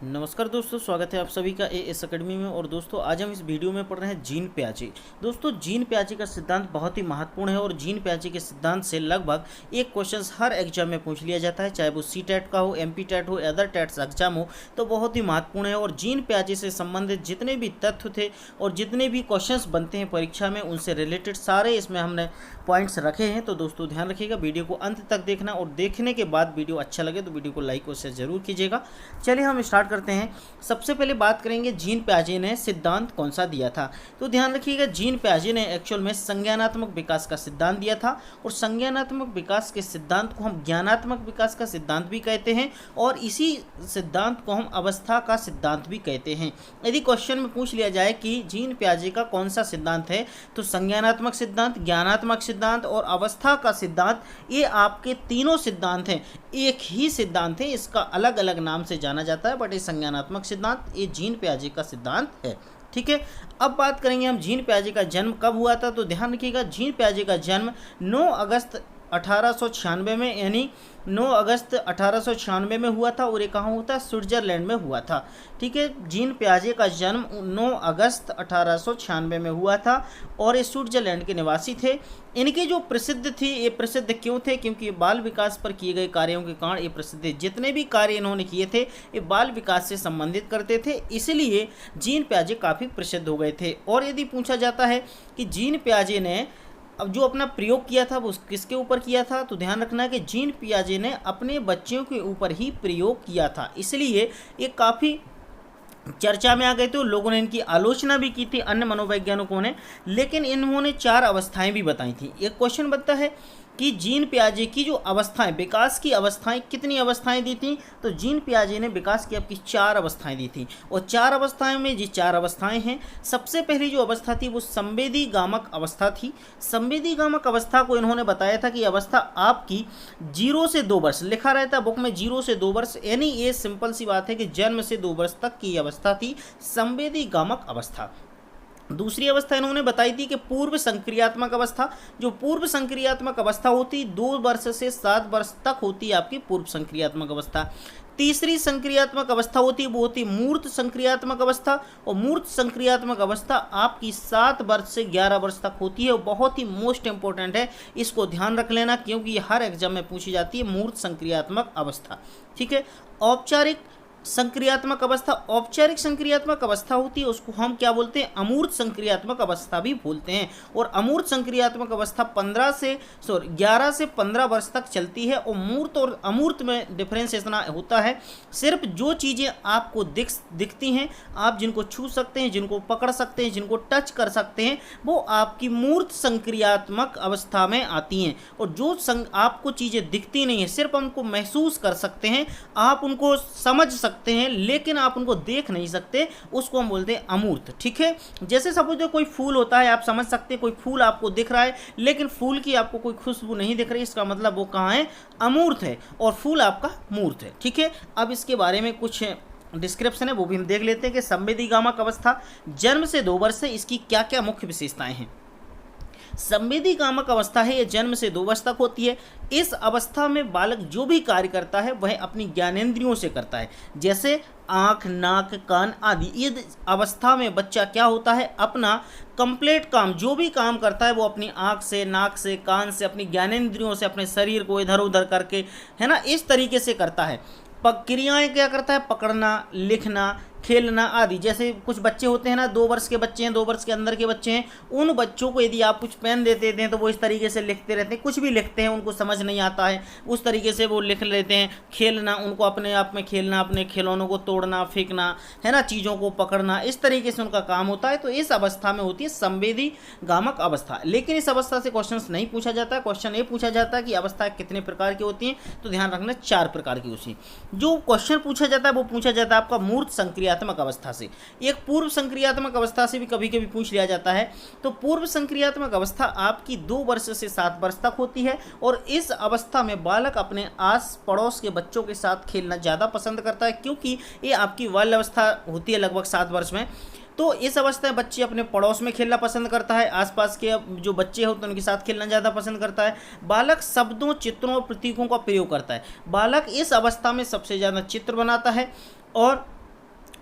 नमस्कार दोस्तों, स्वागत है आप सभी का एएस एकेडमी में। और दोस्तों आज हम इस वीडियो में पढ़ रहे हैं जीन प्याजे। दोस्तों जीन प्याजे का सिद्धांत बहुत ही महत्वपूर्ण है और जीन प्याजे के सिद्धांत से लगभग एक क्वेश्चन हर एग्जाम में पूछ लिया जाता है, चाहे वो सी टेट का हो, एमपी टेट हो, अदर टेट्स एग्जाम हो, तो बहुत ही महत्वपूर्ण है। और जीन प्याजे से संबंधित जितने भी तथ्य थे और जितने भी क्वेश्चंस बनते हैं परीक्षा में, उनसे रिलेटेड सारे इसमें हमने पॉइंट्स रखे हैं। तो दोस्तों ध्यान रखिएगा, वीडियो को अंत तक देखना और देखने के बाद वीडियो अच्छा लगे तो वीडियो को लाइक और शेयर जरूर कीजिएगा। चलिए हम स्टार्ट करते हैं। सबसे पहले बात करेंगे जीन प्याजे ने सिद्धांत कौन सा दिया था। तो ध्यान रखिएगा, जीन प्याजे ने एक्चुअल में संज्ञानात्मक विकास का सिद्धांत दिया था। और संज्ञानात्मक विकास के सिद्धांत को हम ज्ञानात्मक विकास का सिद्धांत भी कहते हैं और इसी सिद्धांत को हम अवस्था का सिद्धांत भी कहते हैं। यदि क्वेश्चन में पूछ लिया जाए कि जीन प्याजे का कौन सा सिद्धांत है, तो संज्ञानात्मक सिद्धांत, ज्ञानात्मक सिद्धांत और अवस्था का सिद्धांत, ये आपके तीनों सिद्धांत हैं। एक ही सिद्धांत है, इसका अलग अलग नाम से जाना जाता है, बट ये संज्ञानात्मक सिद्धांत, ये जीन प्याजे का सिद्धांत है। ठीक है, अब बात करेंगे हम जीन प्याजे का जन्म कब हुआ था। तो ध्यान रखिएगा, जीन प्याजे का जन्म 9 अगस्त 1896 में, यानी 9 अगस्त 1896 में हुआ था। और ये कहाँ हुआ था? स्विट्जरलैंड में हुआ था। ठीक है, जीन प्याजे का जन्म 9 अगस्त 1896 में हुआ था और ये स्विट्जरलैंड के निवासी थे। इनके जो प्रसिद्ध थी, ये प्रसिद्ध क्यों थे? क्योंकि बाल विकास पर किए गए कार्यों के कारण ये प्रसिद्ध थे। जितने भी कार्य इन्होंने किए थे ये बाल विकास से संबंधित करते थे, इसलिए जीन प्याजे काफ़ी प्रसिद्ध हो गए थे। और यदि पूछा जाता है कि जीन प्याजे ने अब जो अपना प्रयोग किया था वो किसके ऊपर किया था, तो ध्यान रखना है कि जीन पियाजे ने अपने बच्चों के ऊपर ही प्रयोग किया था, इसलिए ये काफ़ी चर्चा में आ गए थे। और लोगों ने इनकी आलोचना भी की थी, अन्य मनोवैज्ञानिकों ने, लेकिन इन्होंने 4 अवस्थाएं भी बताई थी। एक क्वेश्चन बनता है कि जीन प्याजे की जो अवस्थाएं, विकास की अवस्थाएं, कितनी अवस्थाएं दी थी? तो जीन प्याजे ने विकास की आपकी 4 अवस्थाएं दी थी। और 4 अवस्थाएं में जी 4 अवस्थाएं हैं। सबसे पहली जो अवस्था थी वो संवेदी गामक अवस्था थी। संवेदी गामक अवस्था को इन्होंने बताया था कि अवस्था आपकी 0 से 2 वर्ष, लिखा रहता है बुक में 0 से 2 वर्ष, यानी ये सिंपल सी बात है कि जन्म से 2 वर्ष तक की अवस्था थी संवेदी गामक अवस्था। दूसरी अवस्था इन्होंने बताई थी कि पूर्व संक्रियात्मक अवस्था। जो पूर्व संक्रियात्मक अवस्था होती 2 वर्ष से 7 वर्ष तक होती है आपकी पूर्व संक्रियात्मक अवस्था। तीसरी संक्रियात्मक अवस्था होती है वो होती मूर्त संक्रियात्मक अवस्था। और मूर्त संक्रियात्मक अवस्था आपकी 7 वर्ष से 11 वर्ष तक होती है। और बहुत ही मोस्ट इंपॉर्टेंट है, इसको ध्यान रख लेना क्योंकि ये हर एग्जाम में पूछी जाती है, मूर्त संक्रियात्मक अवस्था। ठीक है, औपचारिक संक्रियात्मक अवस्था, औपचारिक संक्रियात्मक अवस्था होती है उसको हम क्या बोलते हैं? अमूर्त संक्रियात्मक अवस्था भी बोलते हैं। और अमूर्त संक्रियात्मक अवस्था 11 से 15 वर्ष तक चलती है। और मूर्त और अमूर्त में डिफरेंस इतना होता है, सिर्फ जो चीज़ें आपको दिखती हैं, आप जिनको छू सकते हैं, जिनको पकड़ सकते हैं, जिनको टच कर सकते हैं, वो आपकी मूर्त संक्रियात्मक अवस्था में आती हैं। और जो आपको चीज़ें दिखती नहीं है, सिर्फ उनको महसूस कर सकते हैं, आप उनको समझ सकते हैं लेकिन आप उनको देख नहीं सकते, उसको हम बोलते हैं अमूर्त। ठीक है, जैसे सपोज कोई फूल होता है, आप समझ सकते हैं कोई फूल आपको दिख रहा है लेकिन फूल की आपको कोई खुशबू नहीं दिख रही, इसका मतलब वो कहाँ है? अमूर्त है, और फूल आपका मूर्त है। ठीक है, अब इसके बारे में कुछ डिस्क्रिप्शन है वो भी हम देख लेते हैं कि संवेदी गामक अवस्था जन्म से 2 वर्ष से इसकी क्या क्या मुख्य विशेषताएं हैं। संवेदी गामक अवस्था है, यह जन्म से 2 वर्ष तक होती है। इस अवस्था में बालक जो भी कार्य करता है वह अपनी ज्ञानेंद्रियों से करता है, जैसे आँख, नाक, कान आदि। इस अवस्था में बच्चा क्या होता है? अपना कंप्लीट काम, जो भी काम करता है वो अपनी आँख से, नाक से, कान से, अपनी ज्ञानेंद्रियों से, अपने शरीर को इधर उधर करके, है ना, इस तरीके से करता है। क्रियाएं क्या करता है? पकड़ना, लिखना, खेलना आदि। जैसे कुछ बच्चे होते हैं ना, 2 वर्ष के बच्चे हैं, 2 वर्ष के अंदर के बच्चे हैं, उन बच्चों को यदि आप कुछ पेन देते हैं तो वो इस तरीके से लिखते रहते हैं, कुछ भी लिखते हैं, उनको समझ नहीं आता है, उस तरीके से वो लिख लेते हैं। खेलना, उनको अपने आप में खेलना, अपने खिलौनों को तोड़ना, फेंकना, है ना, चीज़ों को पकड़ना, इस तरीके से उनका काम होता है। तो इस अवस्था में होती है संवेदी गामक अवस्था। लेकिन इस अवस्था से क्वेश्चन नहीं पूछा जाता है, क्वेश्चन ये पूछा जाता है कि अवस्था कितने प्रकार की होती हैं। तो ध्यान रखना 4 प्रकार की होती है। जो क्वेश्चन पूछा जाता है वो पूछा जाता है आपका मूर्त संक्रियात्मक अवस्था से। एक पूर्व संक्रियात्मक अवस्था से भी कभी कभी पूछ लिया जाता है। तो पूर्व संक्रियात्मक अवस्था आपकी 2 वर्ष से 7 वर्ष तक होती है। और इस अवस्था में बालक अपने आस पड़ोस के बच्चों के साथ खेलना ज़्यादा पसंद करता है, क्योंकि ये आपकी बाल अवस्था होती है लगभग 7 वर्ष में। तो इस अवस्था में बच्चे अपने पड़ोस में खेलना पसंद करता है, आसपास के जो बच्चे होते हैं उनके साथ खेलना ज़्यादा पसंद करता है। बालक शब्दों, चित्रों और प्रतीकों का प्रयोग करता है। बालक इस अवस्था में सबसे ज़्यादा चित्र बनाता है और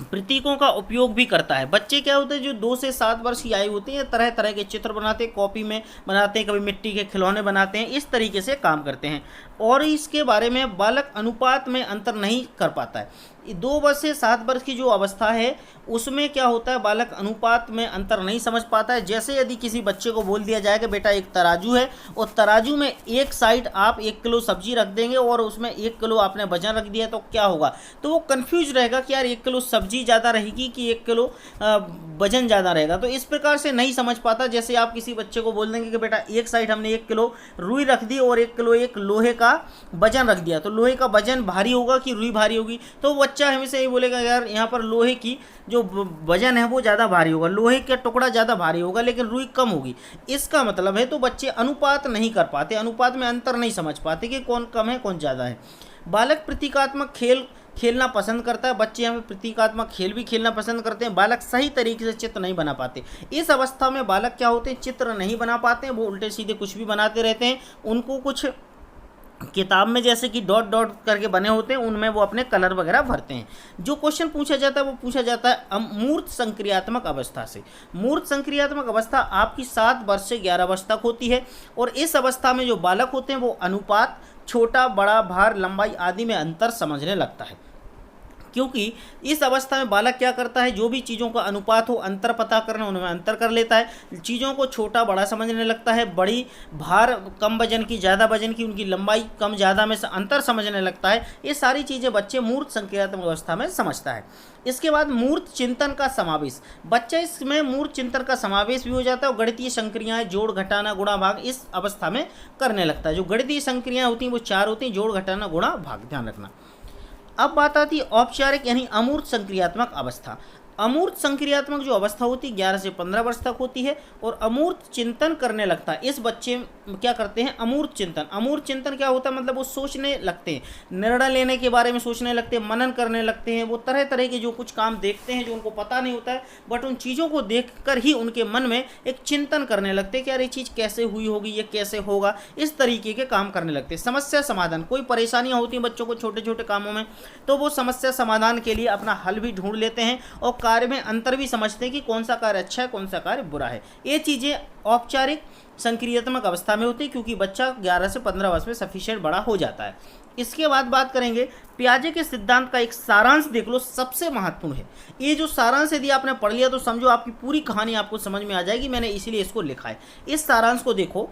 प्रतीकों का उपयोग भी करता है। बच्चे क्या होते हैं जो 2 से 7 वर्ष की आयु होती है, तरह तरह के चित्र बनाते हैं, कॉपी में बनाते हैं, कभी मिट्टी के खिलौने बनाते हैं, इस तरीके से काम करते हैं। और इसके बारे में बालक अनुपात में अंतर नहीं कर पाता है। 2 वर्ष से 7 वर्ष की जो अवस्था है उसमें क्या होता है, बालक अनुपात में अंतर नहीं समझ पाता है। जैसे यदि किसी बच्चे को बोल दिया जाए कि बेटा एक तराजू है और तराजू में एक साइड आप 1 किलो सब्जी रख देंगे और उसमें 1 किलो आपने वजन रख दिया, तो क्या होगा, तो वो कन्फ्यूज रहेगा कि यार 1 किलो सब्जी ज़्यादा रहेगी कि 1 किलो वजन ज़्यादा रहेगा। तो इस प्रकार से नहीं समझ पाता। जैसे आप किसी बच्चे को बोल देंगे कि बेटा एक साइड हमने 1 किलो रुई रख दी और 1 किलो एक लोहे का वजन रख दिया, तो लोहे का वजन भारी होगा कि रुई भारी होगी, तो बच्चा हमेशा ये बोलेगा यार यहाँ पर लोहे की जो वजन है वो ज़्यादा भारी होगा, लोहे का टुकड़ा ज़्यादा भारी होगा लेकिन रुई कम होगी। इसका मतलब है, तो बच्चे अनुपात नहीं कर पाते, अनुपात में अंतर नहीं समझ पाते कि कौन कम है कौन ज़्यादा है। बालक प्रतीकात्मक खेल खेलना पसंद करता है। बच्चे हमें प्रतीकात्मक खेल भी खेलना पसंद करते हैं। बालक सही तरीके से चित्र नहीं बना पाते। इस अवस्था में बालक क्या होते हैं, चित्र नहीं बना पाते हैं, वो उल्टे सीधे कुछ भी बनाते रहते हैं। उनको कुछ किताब में जैसे कि डॉट डॉट करके बने होते हैं उनमें वो अपने कलर वगैरह भरते हैं। जो क्वेश्चन पूछा जाता है वो पूछा जाता है मूर्त संक्रियात्मक अवस्था से। मूर्त संक्रियात्मक अवस्था आपकी 7 वर्ष से 11 वर्ष तक होती है और इस अवस्था में जो बालक होते हैं वो अनुपात, छोटा बड़ा, भार, लंबाई आदि में अंतर समझने लगता है। क्योंकि इस अवस्था में बालक क्या करता है, जो भी चीज़ों का अनुपात हो, अंतर पता करना, उनमें अंतर कर लेता है। चीज़ों को छोटा बड़ा समझने लगता है, बड़ी भार कम वजन की ज़्यादा वजन की, उनकी लंबाई कम ज़्यादा में अंतर समझने लगता है। ये सारी चीज़ें बच्चे मूर्त संक्रियात्मक अवस्था में समझता है। इसके बाद मूर्त चिंतन का समावेश, बच्चा इसमें मूर्त चिंतन का समावेश भी हो जाता है और गणितीय संक्रियाएँ जोड़ घटाना गुणा भाग इस अवस्था में करने लगता है। जो गणितीय संक्रियाएँ होती हैं वो 4 होती हैं, जोड़ घटाना गुणा भाग, ध्यान रखना। अब बात आती है औपचारिक यानी अमूर्त संक्रियात्मक अवस्था। अमूर्त संक्रियात्मक जो अवस्था होती है 11 से 15 वर्ष तक होती है और अमूर्त चिंतन करने लगता है। इस बच्चे क्या करते हैं, अमूर्त चिंतन। अमूर्त चिंतन क्या होता है, मतलब वो सोचने लगते हैं, निर्णय लेने के बारे में सोचने लगते हैं, मनन करने लगते हैं। वो तरह तरह के जो कुछ काम देखते हैं जो उनको पता नहीं होता है, बट उन चीज़ों को देखकर ही उनके मन में एक चिंतन करने लगते हैं कि यार ये चीज़ कैसे हुई होगी, ये कैसे होगा, इस तरीके के काम करने लगते हैं। समस्या समाधान, कोई परेशानियाँ होती हैं बच्चों को छोटे छोटे कामों में, तो वो समस्या समाधान के लिए अपना हल भी ढूंढ लेते हैं और कार्य में अंतर भी समझते हैं कि कौन सा कार्य अच्छा है कौन सा कार्य बुरा है। ये चीज़ें औपचारिक संक्रियात्मक अवस्था में होती है क्योंकि बच्चा 11 से 15 वर्ष में सफिशिएंट बड़ा हो जाता है। इसके बाद बात करेंगे पियाजे के सिद्धांत का एक सारांश देख लो, सबसे महत्वपूर्ण है। ये जो सारांश यदि आपने पढ़ लिया तो समझो आपकी पूरी कहानी आपको समझ में आ जाएगी। मैंने इसीलिए इसको लिखा है। इस सारांश को देखो,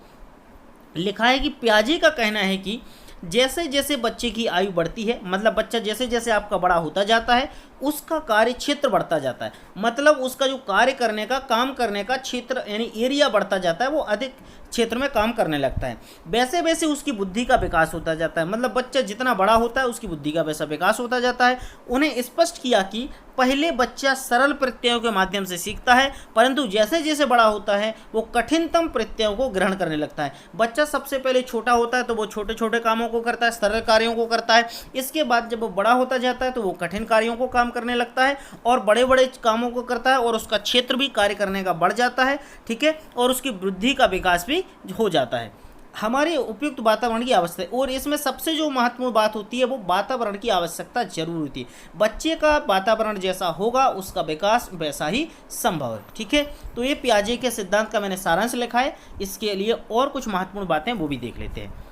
लिखा है कि पियाजे का कहना है कि जैसे जैसे बच्चे की आयु बढ़ती है, मतलब बच्चा जैसे जैसे आपका बड़ा होता जाता है उसका कार्य क्षेत्र बढ़ता जाता है, मतलब उसका जो कार्य करने का, काम करने का क्षेत्र यानी एरिया बढ़ता जाता है, वो अधिक क्षेत्र में काम करने लगता है। वैसे वैसे उसकी बुद्धि का विकास होता जाता है, मतलब बच्चा जितना बड़ा होता है उसकी बुद्धि का वैसा विकास होता जाता है। उन्हें स्पष्ट किया कि पहले बच्चा सरल प्रत्ययों के माध्यम से सीखता है, परंतु जैसे जैसे बड़ा होता है वो कठिनतम प्रत्ययों को ग्रहण करने लगता है। बच्चा सबसे पहले छोटा होता है तो वो छोटे छोटे कामों को करता है, सरल कार्यों को करता है। इसके बाद जब वो बड़ा होता जाता है तो वो कठिन कार्यों को काम करने लगता है और बड़े बड़े कामों को करता है और उसका क्षेत्र भी कार्य करने का बढ़ जाता है, ठीक है, और उसकी बुद्धि का विकास भी हो जाता है। हमारे उपयुक्त वातावरण की आवश्यकता, और इसमें सबसे जो महत्वपूर्ण बात होती है वो वातावरण की आवश्यकता जरूर होती है। बच्चे का वातावरण जैसा होगा उसका विकास वैसा ही संभव है, ठीक है। तो ये पियाजे के सिद्धांत का मैंने सारांश लिखा है। इसके लिए और कुछ महत्वपूर्ण बातें वो भी देख लेते हैं।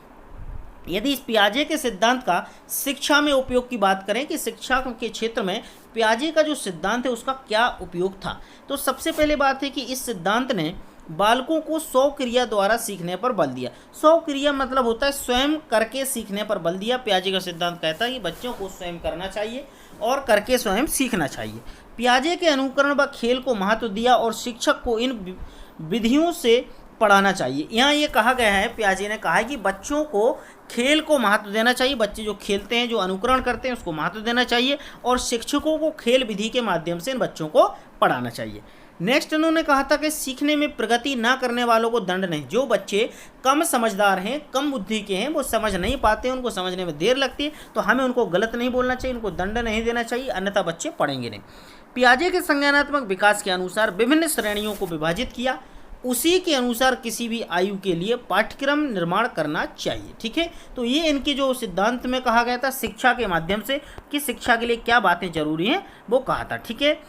यदि इस पियाजे के सिद्धांत का शिक्षा में उपयोग की बात करें कि शिक्षा के क्षेत्र में पियाजे का जो सिद्धांत है उसका क्या उपयोग था, तो सबसे पहले बात है कि इस सिद्धांत ने बालकों को 100 क्रिया द्वारा सीखने पर बल दिया। 100 क्रिया मतलब होता है स्वयं करके सीखने पर बल दिया। पियाजे का सिद्धांत कहता है कि बच्चों को स्वयं करना चाहिए और करके स्वयं सीखना चाहिए। पियाजे के अनुकरण व खेल को महत्व दिया और शिक्षक को इन विधियों से पढ़ाना चाहिए। यहाँ ये कहा गया है, पियाजे ने कहा है कि बच्चों को खेल को महत्व देना चाहिए। बच्चे जो खेलते हैं, जो अनुकरण करते हैं, उसको महत्व देना चाहिए और शिक्षकों को खेल विधि के माध्यम से इन बच्चों को पढ़ाना चाहिए। नेक्स्ट उन्होंने कहा था कि सीखने में प्रगति ना करने वालों को दंड नहीं। जो बच्चे कम समझदार हैं, कम बुद्धि के हैं, वो समझ नहीं पाते, उनको समझने में देर लगती है, तो हमें उनको गलत नहीं बोलना चाहिए, उनको दंड नहीं देना चाहिए, अन्यथा बच्चे पढ़ेंगे नहीं। पियाजे के संज्ञानात्मक विकास के अनुसार विभिन्न श्रेणियों को विभाजित किया। उसी के अनुसार किसी भी आयु के लिए पाठ्यक्रम निर्माण करना चाहिए। ठीक है, तो ये इनके जो सिद्धांत में कहा गया था शिक्षा के माध्यम से कि शिक्षा के लिए क्या बातें जरूरी हैं वो कहा था। ठीक है,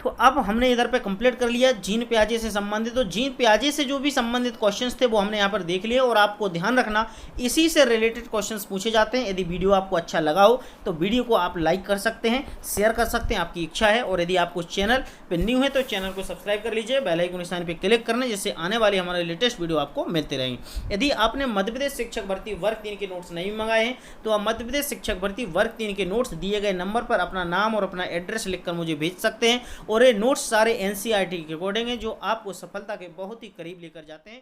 तो अब हमने इधर पे कंप्लीट कर लिया जीन पियाजे से संबंधित। तो जीन पियाजे से जो भी संबंधित क्वेश्चंस थे वो हमने यहाँ पर देख लिए, और आपको ध्यान रखना इसी से रिलेटेड क्वेश्चंस पूछे जाते हैं। यदि वीडियो आपको अच्छा लगा हो तो वीडियो को आप लाइक कर सकते हैं, शेयर कर सकते हैं, आपकी इच्छा है। और यदि आपको चैनल पर न्यू है तो चैनल को सब्सक्राइब कर लीजिए, बेल आइकन निशान पर क्लिक करना, जिससे आने वाले हमारे लेटेस्ट वीडियो आपको मिलते रहेंगे। यदि आपने मध्य प्रदेश शिक्षक भर्ती वर्ग 3 के नोट्स नहीं मंगाए हैं तो आप मध्य प्रदेश शिक्षक भर्ती वर्ग 3 के नोट्स दिए गए नंबर पर अपना नाम और अपना एड्रेस लिखकर मुझे भेज सकते हैं। और ये नोट्स सारे NCERT के अकॉर्डिंग है, जो आपको सफलता के बहुत ही करीब लेकर जाते हैं।